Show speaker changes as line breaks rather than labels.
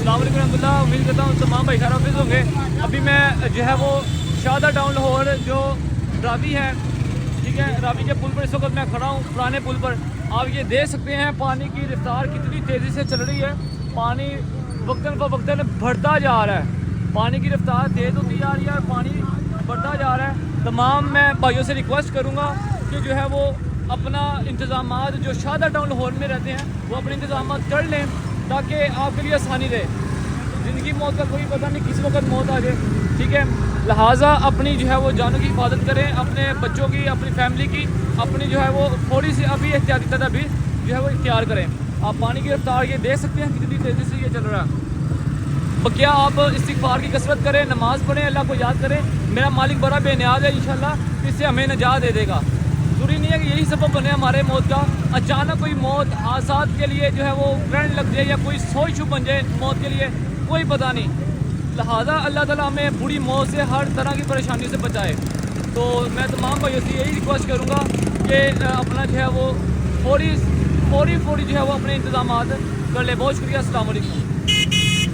السلام علیکم ورحمۃ اللہ. امید کرتا ہوں تمام بھائی خیر حافظ ہوں گے. ابھی میں جو ہے وہ شہادہ ٹاؤن لاہور جو راوی ہے, ٹھیک ہے, راوی کے پل پر اس وقت میں کھڑا ہوں, پرانے پل پر. آپ یہ دیکھ سکتے ہیں پانی کی رفتار کتنی تیزی سے چل رہی ہے. پانی وقتاً فوقتاً بڑھتا جا رہا ہے, پانی کی رفتار تیز ہوتی جا رہی ہے اور پانی بڑھتا جا رہا ہے. تمام میں بھائیوں سے ریکویسٹ کروں گا کہ جو ہے وہ اپنا انتظامات, جو شہادہ ٹاؤن لاہور میں رہتے ہیں وہ اپنے انتظامات کر لیں تاکہ آپ کے لیے آسانی رہے. زندگی موت کا کوئی پتہ نہیں, کس وقت موت آ جائے, ٹھیک ہے. لہٰذا اپنی جو ہے وہ جانوں کی حفاظت کریں, اپنے بچوں کی, اپنی فیملی کی, اپنی جو ہے وہ تھوڑی سی ابھی احتیاطی تدابیر جو ہے وہ اختیار کریں. آپ پانی کی رفتار یہ دیکھ سکتے ہیں کتنی تیزی سے یہ چل رہا ہے. بقیہ آپ استغفار کی کثرت کریں, نماز پڑھیں, اللہ کو یاد کریں. میرا مالک بڑا بے نیاز ہے, انشاءاللہ اس سے ہمیں نجات دے دے گا. ضروری نہیں ہے کہ یہی سبب بنے ہمارے موت کا. اچانک کوئی موت, حادثات کے لیے جو ہے وہ کرنٹ لگ جائے یا کوئی سوئی چھپ بن جائے موت کے لیے, کوئی پتہ نہیں. لہٰذا اللہ تعالیٰ ہمیں بری موت سے, ہر طرح کی پریشانی سے بچائے. تو میں تمام بھائیوں سے یہی ریکویسٹ کروں گا کہ اپنا جو ہے وہ فوری جو ہے وہ اپنے انتظامات کر لے. بہت شکریہ. السلام علیکم.